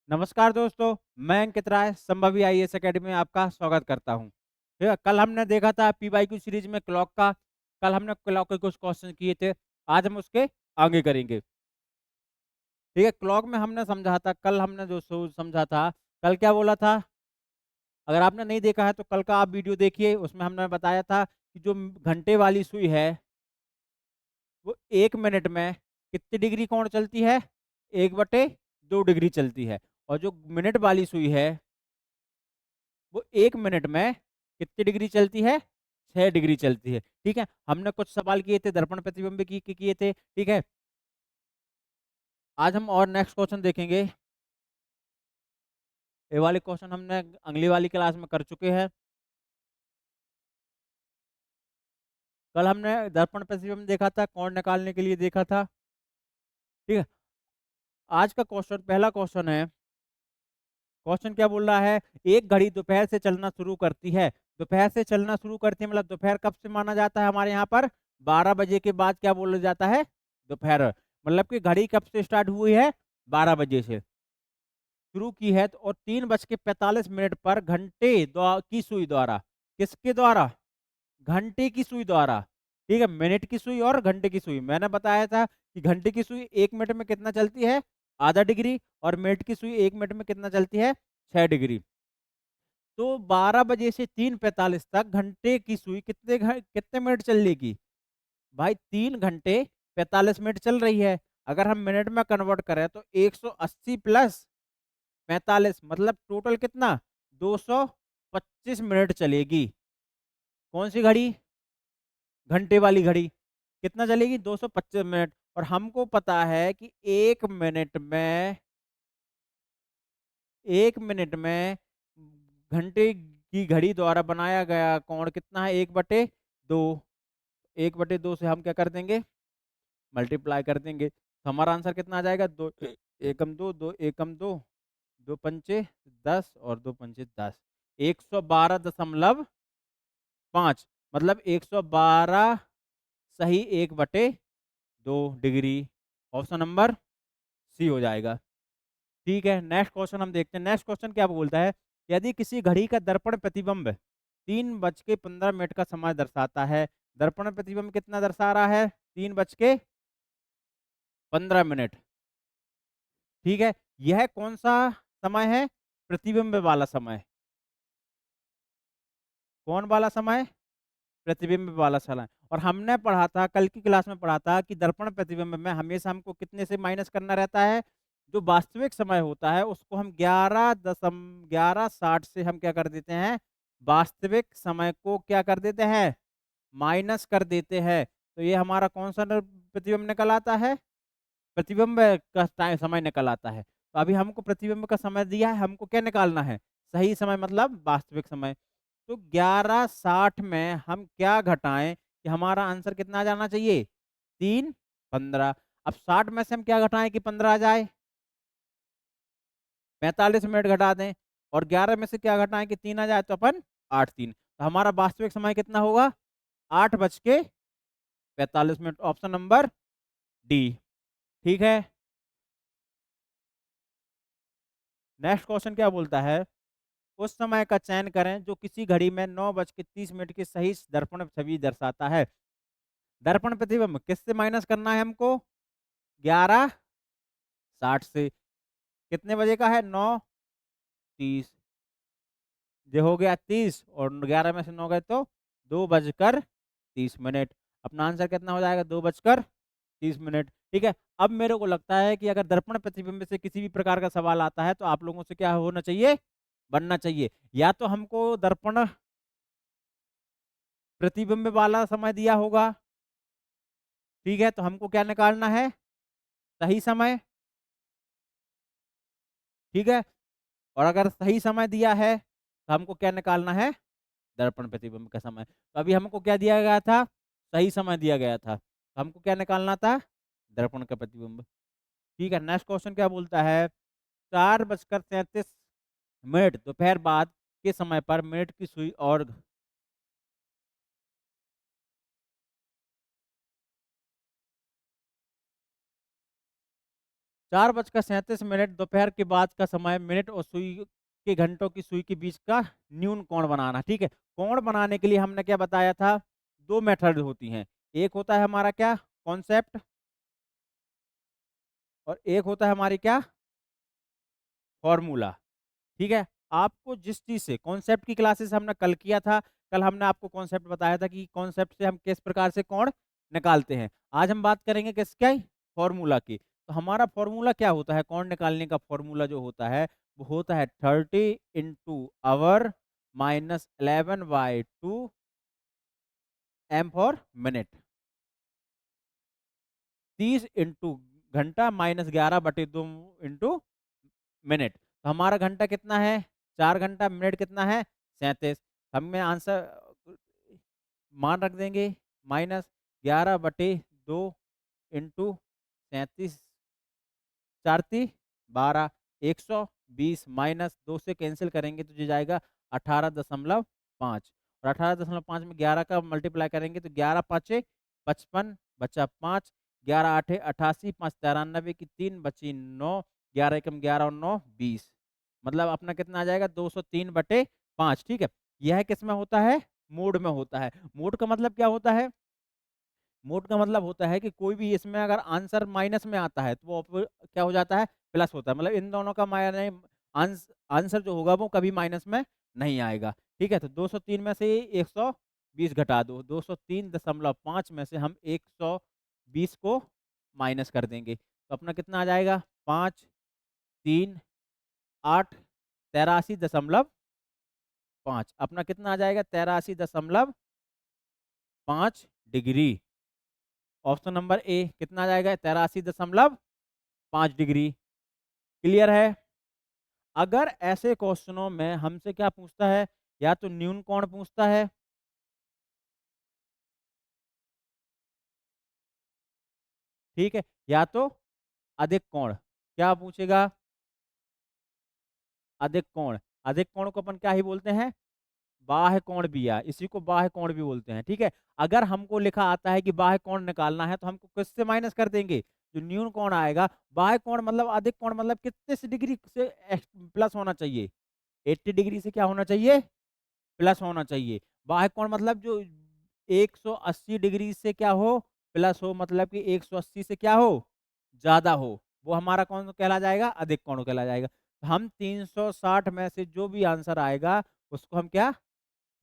नमस्कार दोस्तों, मैं अंकित राय संभवी आईएएस एकेडमी में आपका स्वागत करता हूं। ठीक है, कल हमने देखा था पीवाईक्यू सीरीज में क्लॉक का। कल हमने क्लॉक के कुछ क्वेश्चन किए थे। आज हम उसके आगे करेंगे। ठीक है, क्लॉक में हमने समझा था, कल हमने जो समझा था, कल क्या बोला था। अगर आपने नहीं देखा है तो कल का आप वीडियो देखिए, उसमें हमने बताया था कि जो घंटे वाली सुई है वो 1 मिनट में कितनी डिग्री कोण चलती है, 1/2 डिग्री चलती है। और जो मिनट वाली सुई है वो 1 मिनट में कितनी डिग्री चलती है, 6 डिग्री चलती है। ठीक है, हमने कुछ सवाल किए थे दर्पण प्रतिबिंब की किए थे। ठीक है, आज हम और नेक्स्ट क्वेश्चन देखेंगे। ये वाले क्वेश्चन हमने अगली वाली क्लास में कर चुके हैं। कल हमने दर्पण प्रतिबिंब देखा था, कोण निकालने के लिए देखा था। ठीक है, आज का क्वेश्चन, पहला क्वेश्चन है। क्वेश्चन क्या बोल रहा है, एक घड़ी दोपहर से चलना शुरू करती है। दोपहर से चलना शुरू करती है मतलब दोपहर कब से माना जाता है हमारे यहाँ पर, 12 बजे के बाद क्या बोला जाता है, दोपहर। मतलब कि घड़ी कब से स्टार्ट हुई है, 12 बजे से शुरू की है। तो और 3:45 पर घंटे की सुई द्वारा, किसके द्वारा, घंटे की सुई द्वारा। ठीक है, मिनट की सुई और घंटे की सुई। मैंने बताया था कि घंटे की सुई 1 मिनट में कितना चलती है, आधा डिग्री, और मिनट की सुई 1 मिनट में कितना चलती है, 6 डिग्री। तो 12 बजे से 3:45 तक घंटे की सुई कितने मिनट चलेगी भाई, 3 घंटे 45 मिनट चल रही है। अगर हम मिनट में कन्वर्ट करें तो 180 प्लस 45 मतलब टोटल कितना, 225 मिनट चलेगी। कौन सी घड़ी, घंटे वाली घड़ी। कितना चलेगी, 225 मिनट। और हमको पता है कि 1 मिनट में घंटे की घड़ी द्वारा बनाया गया कोण कितना है, 1/2। 1/2 से हम क्या कर देंगे, मल्टीप्लाई कर देंगे। तो हमारा आंसर कितना आ जाएगा, 2 एकम 2, 2 एकम 2, 2 पंचे 10 और 2 पंचे 10, 112.5, मतलब 112 सही 1/2 डिग्री। ऑप्शन नंबर सी हो जाएगा। ठीक है, नेक्स्ट क्वेश्चन हम देखते हैं। नेक्स्ट क्वेश्चन क्या बोलता है, यदि किसी घड़ी का दर्पण प्रतिबिंब 3:15 का समय दर्शाता है। दर्पण प्रतिबिंब कितना दर्शा रहा है, 3:15। ठीक है, यह कौन सा समय है, प्रतिबिंब वाला समय। कौन वाला समय, प्रतिबिंब वाला समय। और हमने पढ़ा था, कल की क्लास में पढ़ा था कि दर्पण प्रतिबिंब में हमेशा हमको कितने से माइनस करना रहता है, जो वास्तविक समय होता है उसको हम 11:60 से हम क्या कर देते हैं, वास्तविक समय को क्या कर देते हैं, माइनस कर देते हैं। तो ये हमारा कौन सा प्रतिबिंब निकल आता है, प्रतिबिंब का समय निकल आता है। तो अभी हमको प्रतिबिंब का समय दिया है, हमको क्या निकालना है, सही समय मतलब वास्तविक समय। तो 11:60 में हम क्या घटाएं कि हमारा आंसर कितना आ जाना चाहिए, 3:15। अब 60 में से हम क्या घटाएं कि 15 आ जाए, 45 मिनट घटा दें। और 11 में से क्या घटाएं कि 3 आ जाए, तो अपन 8:03। तो हमारा वास्तविक समय कितना होगा, 8:45। Option number D. ठीक है, नेक्स्ट क्वेश्चन क्या बोलता है, उस समय का चयन करें जो किसी घड़ी में 9:30 की सही दर्पण छवि दर्शाता है। दर्पण प्रतिबिंब किससे माइनस करना है हमको, 11:60 से। कितने बजे का है, 9:30। ये हो गया 30 और 11 में से 9 गए तो 2:30। अपना आंसर कितना हो जाएगा, 2:30। ठीक है, अब मेरे को लगता है कि अगर दर्पण प्रतिबिंब से किसी भी प्रकार का सवाल आता है तो आप लोगों से क्या होना चाहिए, बनना चाहिए। या तो हमको दर्पण प्रतिबिंब वाला समय दिया होगा। ठीक है, तो हमको क्या निकालना है, सही समय। ठीक है, और अगर सही समय दिया है तो हमको क्या निकालना है, दर्पण प्रतिबिंब का समय। तो अभी हमको क्या दिया गया था, सही समय दिया गया था, तो हमको क्या निकालना था, दर्पण का प्रतिबिंब। ठीक है, नेक्स्ट क्वेश्चन क्या बोलता है, 4:33 दोपहर बाद के समय पर मिनट की सुई और 4:37 दोपहर के बाद का समय, मिनट और सुई के घंटों की सुई के बीच का न्यून कोण बनाना। ठीक है, कोण बनाने के लिए हमने क्या बताया था, दो मेथड होती हैं। एक होता है हमारा क्या, कॉन्सेप्ट, और एक होता है हमारी क्या, फॉर्मूला। ठीक है, आपको जिस चीज से, कॉन्सेप्ट की क्लासेस हमने कल किया था, कल हमने आपको कॉन्सेप्ट बताया था कि कॉन्सेप्ट से हम किस प्रकार से कोण निकालते हैं। आज हम बात करेंगे किसका, फॉर्मूला की। तो हमारा फॉर्मूला क्या होता है, कोण निकालने का फॉर्मूला जो होता है वो होता है 30 into hour minus 11/2 M for minute. 30 into घंटा माइनस 11/2 इंटू मिनट। तो हमारा घंटा कितना है, 4 घंटा, मिनट कितना है, 37। हमें आंसर मान रख देंगे, -11/2 इंटू 37, 4×3 = 12, 120 -2 से कैंसिल करेंगे तो जो जाएगा 18.5, और 18.5 में 11 का मल्टीप्लाई करेंगे तो 11×5 = 55, बचा 5, 11×8 = 88, 5×93 की 3 बची 9, 11 एकम 11 और 9 20, मतलब अपना कितना आ जाएगा 203/5। ठीक है, यह किस में होता है, मोड में होता है। मोड का मतलब क्या होता है, मोड का मतलब होता है कि कोई भी इसमें अगर आंसर माइनस में आता है तो वो क्या हो जाता है, प्लस होता है। मतलब इन दोनों का मायने आंसर जो होगा वो कभी माइनस में नहीं आएगा। ठीक है, तो 203 में से 120 घटा दो, 203.5 में से हम 120 को माइनस कर देंगे तो अपना कितना आ जाएगा, 5, 3, 8, 83.5। अपना कितना आ जाएगा, 83.5 डिग्री। ऑप्शन नंबर ए कितना आ जाएगा, 83.5 डिग्री। क्लियर है। अगर ऐसे क्वेश्चनों में हमसे क्या पूछता है, या तो न्यून कोण पूछता है, ठीक है, या तो अधिक कोण। क्या पूछेगा, अधिक कोण। अधिक कोण को अपन क्या ही बोलते हैं, बाह्य कोण भी है, इसी को बाह्य कोण भी बोलते हैं। ठीक है, अगर हमको लिखा आता है कि बाह्य कोण निकालना है तो हमको किससे माइनस कर देंगे, जो न्यून कोण आएगा। बाह्य कोण मतलब अधिक कोण मतलब कितने से डिग्री से प्लस होना चाहिए, 80 डिग्री से क्या होना चाहिए, प्लस होना चाहिए। बाह्य कोण मतलब जो 180 डिग्री से क्या हो, प्लस हो, मतलब कि 180 से क्या हो, ज्यादा हो, वो हमारा कौन कहला जाएगा, अधिक कोण कहला जाएगा। तो हम 360 में से जो भी आंसर आएगा उसको हम क्या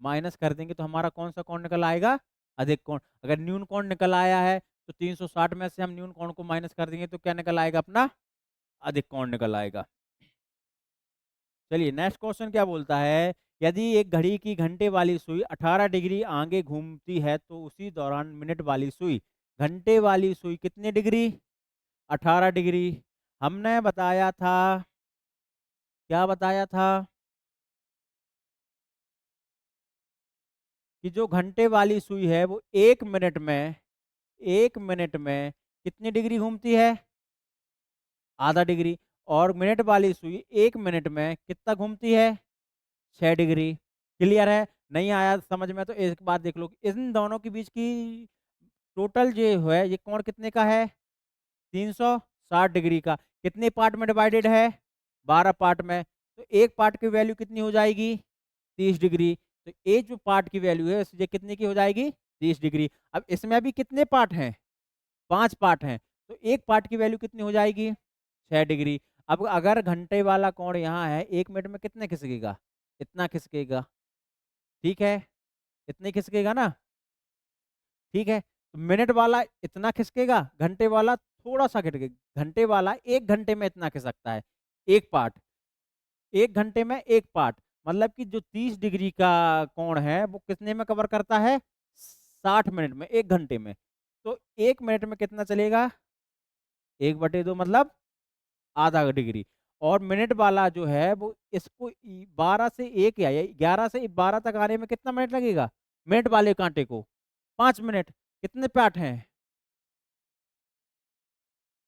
माइनस कर देंगे, तो हमारा कौन सा कोण निकल आएगा, अधिक कोण। अगर न्यून कोण निकल आया है तो 360 में से हम न्यून कोण को माइनस कर देंगे तो क्या निकल आएगा, अपना अधिक कोण निकल आएगा। चलिए नेक्स्ट क्वेश्चन क्या बोलता है, यदि एक घड़ी की घंटे वाली सुई 18 डिग्री आगे घूमती है तो उसी दौरान मिनट वाली सुई, घंटे वाली सुई कितने डिग्री, 18 डिग्री। हमने बताया था, क्या बताया था, कि जो घंटे वाली सुई है वो 1 मिनट में, 1 मिनट में कितनी डिग्री घूमती है, आधा डिग्री। और मिनट वाली सुई 1 मिनट में कितना घूमती है, 6 डिग्री। क्लियर है। नहीं आया समझ में तो एक बात देख लो, इन दोनों के बीच की टोटल जो है ये कोण कितने का है, 360 डिग्री का। कितने पार्ट में डिवाइडेड है, 12 पार्ट में। तो एक पार्ट की वैल्यू कितनी हो जाएगी, 30 डिग्री। तो ये जो पार्ट की वैल्यू है ये कितने की हो जाएगी, 30 डिग्री। अब इसमें अभी कितने पार्ट हैं, 5 पार्ट हैं, तो एक पार्ट की वैल्यू कितनी हो जाएगी, 6 डिग्री। अब अगर घंटे वाला कोण यहाँ है, 1 मिनट में कितने खिसकेगा, इतना खिसकेगा। ठीक है, इतने खिसकेगा ना। ठीक है, तो मिनट वाला इतना खिसकेगा, घंटे वाला थोड़ा सा खिसकेगा। घंटे वाला 1 घंटे में इतना खिसकता है, एक पार्ट, 1 घंटे में एक पार्ट। मतलब कि जो 30 डिग्री का कोण है वो कितने में कवर करता है, 60 मिनट में, 1 घंटे में। तो 1 मिनट में कितना चलेगा, 1/2 मतलब आधा डिग्री। और मिनट वाला जो है वो इसको 12 से 1 या 11 से 12 तक आने में कितना मिनट लगेगा, मिनट वाले कांटे को, 5 मिनट। कितने पार्ट हैं,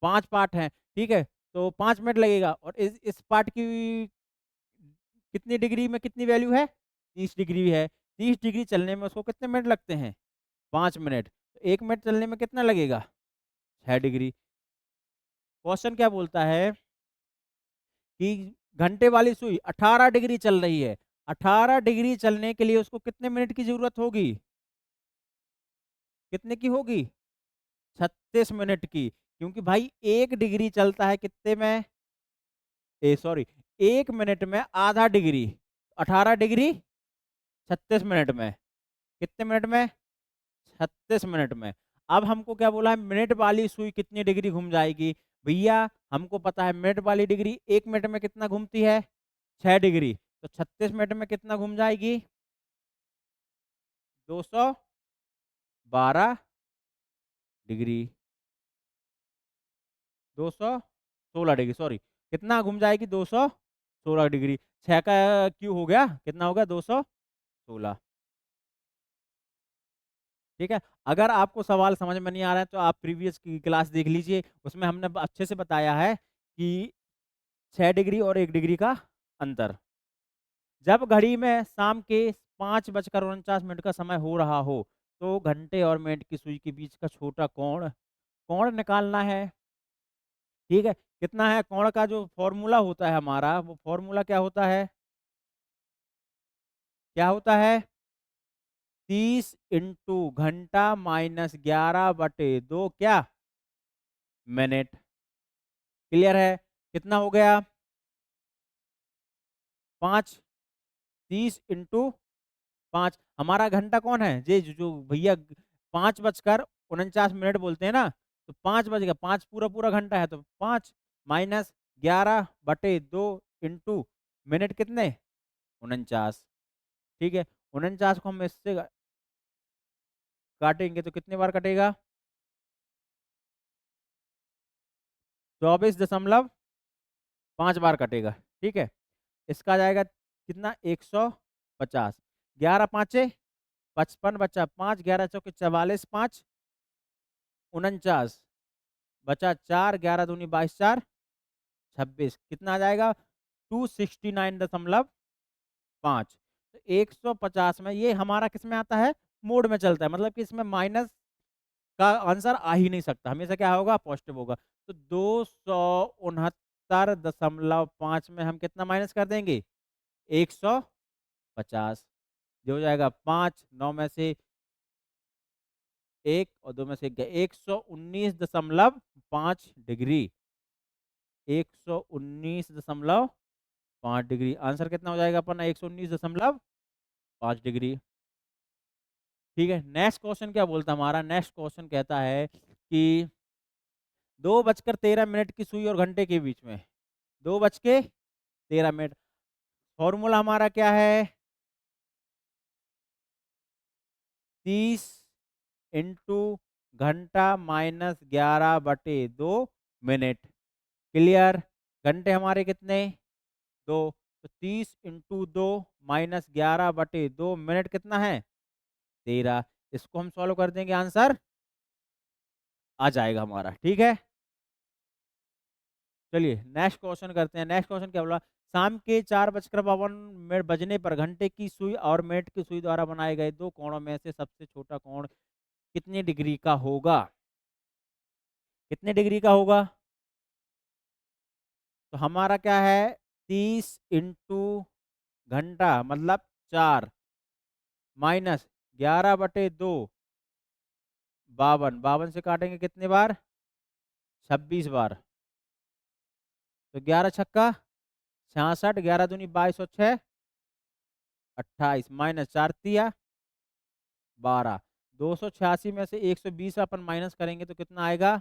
5 पार्ट हैं। ठीक है, तो 5 मिनट लगेगा। और इस पार्ट की कितनी डिग्री में कितनी वैल्यू है, 30 डिग्री है। 30 डिग्री चलने में उसको कितने मिनट लगते हैं, 5 मिनट। तो 1 मिनट चलने में कितना लगेगा, 6 डिग्री। क्वेश्चन क्या बोलता है कि घंटे वाली सुई 18 डिग्री चल रही है। 18 डिग्री चलने के लिए उसको कितने मिनट की जरूरत होगी? कितने की होगी? 36 मिनट की। क्योंकि भाई 1 डिग्री चलता है कितने में, सॉरी, 1 मिनट में आधा डिग्री। 18 डिग्री 36 मिनट में, कितने मिनट में? 36 मिनट में। अब हमको क्या बोला है, मिनट वाली सुई कितनी डिग्री घूम जाएगी? भैया हमको पता है मिनट वाली डिग्री 1 मिनट में कितना घूमती है, 6 डिग्री। तो 36 मिनट में कितना घूम जाएगी? 212 डिग्री, 216 डिग्री, सॉरी, कितना घूम जाएगी? 216 डिग्री। 6 का क्यू हो गया, कितना हो गया? 216। ठीक है। अगर आपको सवाल समझ में नहीं आ रहा है तो आप प्रीवियस की क्लास देख लीजिए, उसमें हमने अच्छे से बताया है कि 6 डिग्री और 1 डिग्री का अंतर। जब घड़ी में शाम के 5:49 का समय हो रहा हो तो घंटे और मिनट की सुई के बीच का छोटा कोण कोण निकालना है। ठीक है। कितना है कोण का? जो फॉर्मूला होता है हमारा, वो फॉर्मूला क्या होता है? क्या होता है? 30 × घंटा -11/2 क्या? मिनट। क्लियर है? कितना हो गया? 5। 30 × 5। हमारा घंटा कौन है? जे जो भैया 5:49 बोलते हैं ना, तो 5 बज गया, 5 पूरा पूरा घंटा है, तो 5 - 11/2 इंटू मिनट कितने? 49। ठीक है। 49 को हम इससे काटेंगे तो कितने बार कटेगा? 24.5 बार कटेगा। ठीक है। इसका जाएगा कितना? 150। 11 पाँचे 55 बचा 5, 11 चौके 44, 5 49 बचा 4, 11 दूनी 22, 4 26, कितना आ जाएगा? 269.5। तो 150 में ये हमारा किस में आता है? मोड में चलता है, मतलब कि इसमें माइनस का आंसर आ ही नहीं सकता, हमेशा क्या होगा? पॉजिटिव होगा। तो 269.5 में हम कितना माइनस कर देंगे? 150। जो हो जाएगा 5, 9 में से 1 और 2 में से 1 गया, 119.5 डिग्री। 119.5 डिग्री आंसर कितना हो जाएगा अपना? 119.5 डिग्री। ठीक है। नेक्स्ट क्वेश्चन क्या बोलता है हमारा? नेक्स्ट क्वेश्चन कहता है कि 2:13 की सुई और घंटे के बीच में, 2:13। फॉर्मूला हमारा क्या है? 30 × घंटा -11/2 मिनट। क्लियर? घंटे हमारे कितने? 2। तो 30 × 2 - 11/2 मिनट कितना है? 13। इसको हम सॉल्व कर देंगे, आंसर आ जाएगा हमारा। ठीक है। चलिए नेक्स्ट क्वेश्चन करते हैं। नेक्स्ट क्वेश्चन क्या बोला? शाम के 4:52 बजने पर घंटे की सुई और मिनट की सुई द्वारा बनाए गए दो कोणों में से सबसे छोटा कोण कितने डिग्री का होगा? कितने डिग्री का होगा? तो हमारा क्या है? 30 × घंटा मतलब 4 -11/2 52। 52 से काटेंगे कितने बार? 26 बार। तो 11 छक्का 66, 11 दूनी 22 और 6 28 -4 तिया 12। 286 में से 120 अपन माइनस करेंगे तो कितना आएगा?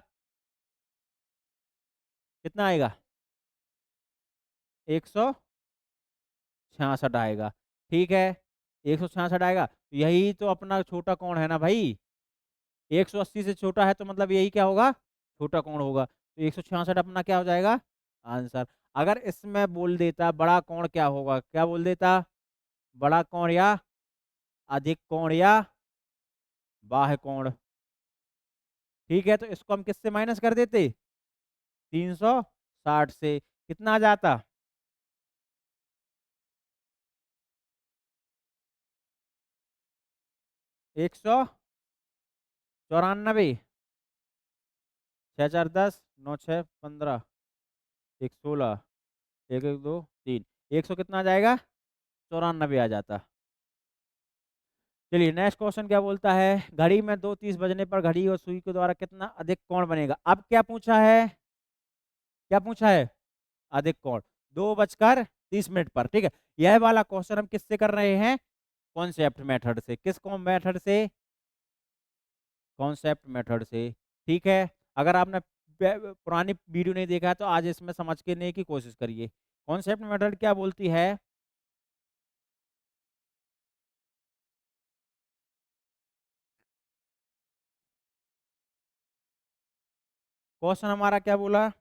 कितना आएगा? 166 आएगा। ठीक है। 166 आएगा, तो यही तो अपना छोटा कोण है ना भाई। 180 से छोटा है तो मतलब यही क्या होगा? छोटा कोण होगा। तो 166 अपना क्या हो जाएगा? आंसर। अगर इसमें बोल देता बड़ा कोण क्या होगा, क्या बोल देता? बड़ा कोण या अधिक कोण या बाह्य कोण। ठीक है। तो इसको हम किससे माइनस कर देते? 360 से। कितना आ जाता? 194। 6 4 10, 9 6 15, 1 16, 1 1 2 3, 100 कितना आ जाएगा? 94 आ जाता। चलिए नेक्स्ट क्वेश्चन क्या बोलता है, घड़ी में 2:30 बजने पर घड़ी और सुई के द्वारा कितना अधिक कोण बनेगा। अब क्या पूछा है, क्या पूछा है? अधिक कोण 2:30 पर। ठीक है, यह वाला क्वेश्चन हम किससे कर रहे हैं? कॉन्सेप्ट मेथड से। किस कौन मेथड से? कॉन्सेप्ट मेथड से। ठीक है, अगर आपने पुरानी वीडियो नहीं देखा है तो आज इसमें समझ के लेने की कोशिश करिए। कॉन्सेप्ट मेथड क्या बोलती है? क्वेश्चन हमारा क्या बोला?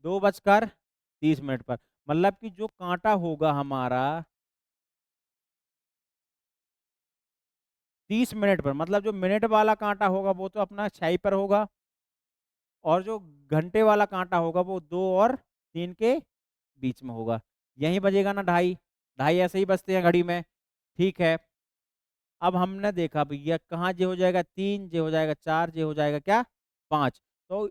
2:30 पर, मतलब कि जो कांटा होगा हमारा 30 मिनट पर, मतलब जो मिनट वाला कांटा होगा वो तो अपना 6 पर होगा, और जो घंटे वाला कांटा होगा वो 2 और 3 के बीच में होगा। यही बजेगा ना, ढाई। ढाई ऐसे ही बजते हैं घड़ी में। ठीक है, अब हमने देखा भैया कहाँ जे हो जाएगा 3, जे हो जाएगा 4, जे हो जाएगा क्या 5। तो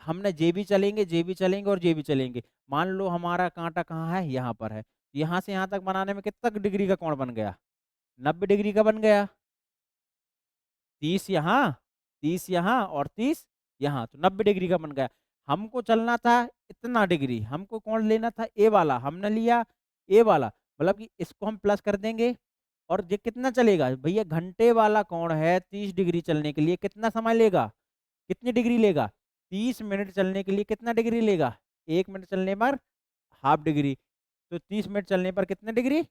हमने जे भी चलेंगे, जे भी चलेंगे और जे भी चलेंगे। मान लो हमारा कांटा कहाँ है, यहाँ पर है। यहाँ से यहाँ तक बनाने में कितना डिग्री का कोण बन गया? 90 डिग्री का बन गया। 30 यहाँ, 30 यहाँ और 30 यहाँ, तो 90 डिग्री का बन गया। हमको चलना था इतना डिग्री, हमको कौन लेना था? ए वाला, हमने लिया ए वाला, मतलब कि इसको हम प्लस कर देंगे। और ये कितना चलेगा भैया? घंटे वाला कौन है 30 डिग्री चलने के लिए कितना समय लेगा? कितनी डिग्री लेगा? 30 मिनट चलने के लिए कितना डिग्री लेगा? 1 मिनट चलने पर हाफ डिग्री। तो 30 मिनट चलने पर कितने डिग्री?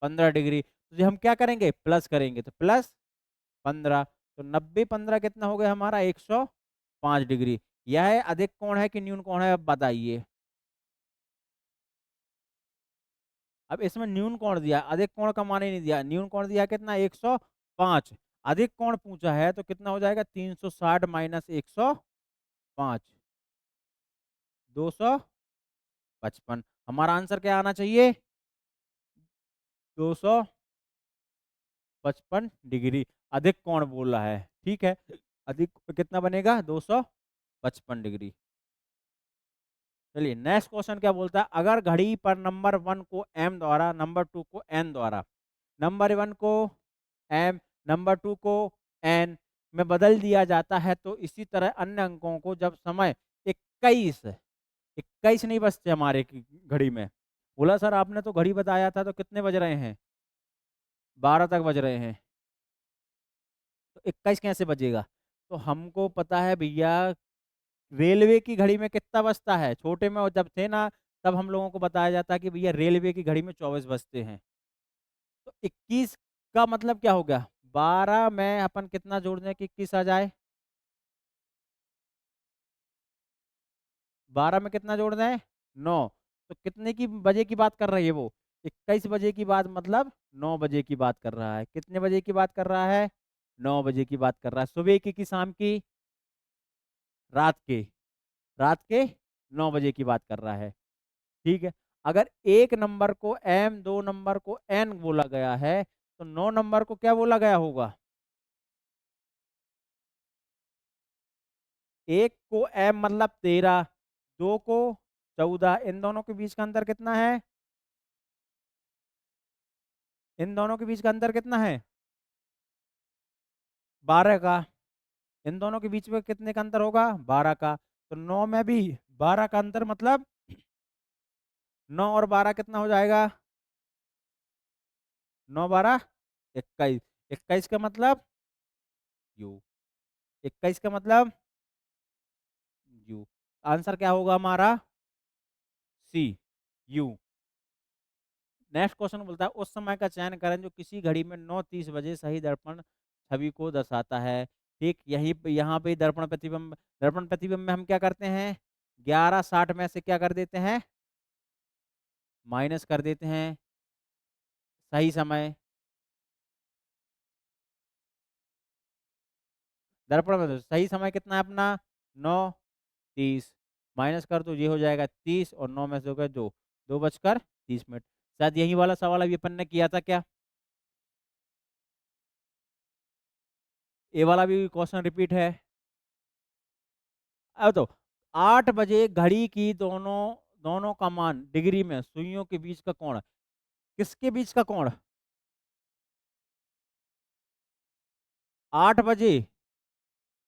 15 डिग्री। तो ये हम क्या करेंगे? प्लस करेंगे, तो +15। तो 90 15 कितना हो गया हमारा? 105 डिग्री। यह है अधिक कोण है कि न्यून कोण है? अब बताइए। अब इसमें न्यून कोण दिया, अधिक कोण का मान ही नहीं दिया। न्यून कोण दिया कितना? 105। अधिक कोण पूछा है तो कितना हो जाएगा? 360 माइनस 105, 255। हमारा आंसर क्या आना चाहिए? 255 डिग्री अधिक कोण बोल रहा है। ठीक है, अधिक कितना बनेगा? 255 डिग्री। चलिए नेक्स्ट क्वेश्चन क्या बोलता है, अगर घड़ी पर नंबर 1 को m द्वारा, नंबर 2 को n द्वारा, नंबर 1 को m, नंबर 2 को n में बदल दिया जाता है, तो इसी तरह अन्य अंकों को जब समय 21 21 नहीं बजते हमारे घड़ी में। बोला सर आपने तो घड़ी बताया था, तो कितने बज रहे हैं? 12 तक बज रहे हैं, तो 21 कैसे बजेगा? तो हमको पता है भैया रेलवे की घड़ी में कितना बजता है। छोटे में जब थे ना, तब हम लोगों को बताया जाता कि भैया रेलवे की घड़ी में 24 बजते हैं। तो 21 का मतलब क्या हो गया? 12 में अपन कितना जोड़ दें कि 21 आ जाए? 12 में कितना जोड़ दें? 9। तो कितने की बजे की बात कर रही है वो? 21 बजे की बात, मतलब 9 बजे की बात कर रहा है। कितने बजे की बात कर रहा है? 9 बजे की बात कर रहा है। सुबह की कि शाम की? रात के। रात के 9 बजे की बात कर रहा है। ठीक है, अगर एक नंबर को m, 2 नंबर को n बोला गया है, तो 9 नंबर को क्या बोला गया होगा? एक को m मतलब 13, 2 को 14, इन दोनों के बीच का अंतर कितना है? इन दोनों के बीच का अंतर कितना है? 12 का। इन दोनों के बीच में कितने का अंतर होगा? 12 का। तो 9 में भी 12 का अंतर, मतलब 9 और 12 कितना हो जाएगा? 9 12 21। 21 का मतलब यू। 21 का मतलब यू। आंसर क्या होगा हमारा? सी, यू। नेक्स्ट क्वेश्चन बोलता है उस समय का चयन करें जो किसी घड़ी में 9:30 बजे सही दर्पण छवि को दर्शाता है। ठीक, यही पे यहाँ पे दर्पण प्रतिबिंब, दर्पण प्रतिबिंब में हम क्या करते हैं? 11:60 में से क्या कर देते हैं? माइनस कर देते हैं सही समय। दर्पण में तो सही समय कितना है अपना? 9:30। माइनस कर दो, ये हो जाएगा 30, और 9 में से हो गया 2, 2:30। शायद यही वाला सवाल अभी अपन ने किया था क्या? ये वाला भी क्वेश्चन रिपीट है। अब तो 8 बजे घड़ी की दोनों दोनों का मान डिग्री में सुइयों के बीच का कोण, किसके बीच का कोण? 8 बजे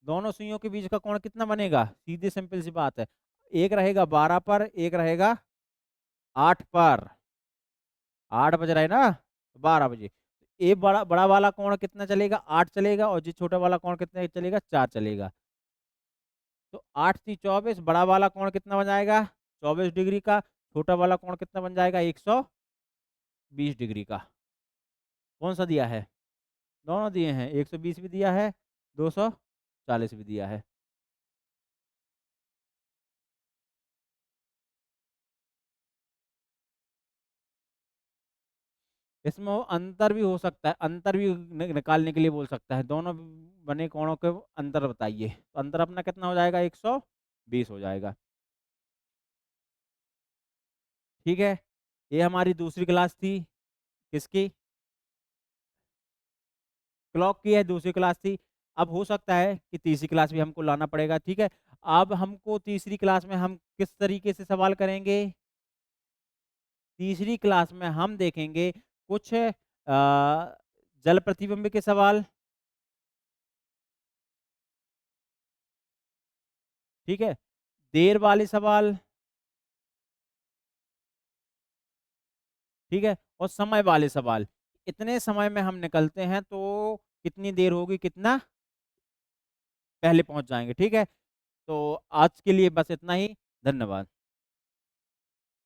दोनों सुइयों के बीच का कोण कितना बनेगा? सीधी सिंपल सी बात है, एक रहेगा 12 पर, एक रहेगा 8 पर। 8 बज रहा है ना, 12 बजे ये बड़ा बड़ा वाला कोण कितना चलेगा? 8 चलेगा, और जो छोटा वाला कोण कितना चलेगा? 4 चलेगा। तो 8 × 24, बड़ा वाला कोण कितना बन जाएगा? 24 डिग्री का। छोटा वाला कोण कितना बन जाएगा? 120 डिग्री का। कौन सा दिया है? दोनों दिए हैं, 120 भी दिया है, 240 भी दिया है। इसमें वो अंतर भी हो सकता है, अंतर भी निकालने के लिए बोल सकता है, दोनों बने कोणों के अंतर बताइए, तो अंतर अपना कितना हो जाएगा? 120 हो जाएगा। ठीक है, ये हमारी दूसरी क्लास थी, किसकी? क्लॉक की है, दूसरी क्लास थी। अब हो सकता है कि तीसरी क्लास भी हमको लाना पड़ेगा। ठीक है, अब हमको तीसरी क्लास में हम किस तरीके से सवाल करेंगे? तीसरी क्लास में हम देखेंगे कुछ जल प्रतिबिंब के सवाल। ठीक है, देर वाले सवाल। ठीक है, और समय वाले सवाल। इतने समय में हम निकलते हैं तो कितनी देर होगी, कितना पहले पहुंच जाएंगे। ठीक है, तो आज के लिए बस इतना ही। धन्यवाद।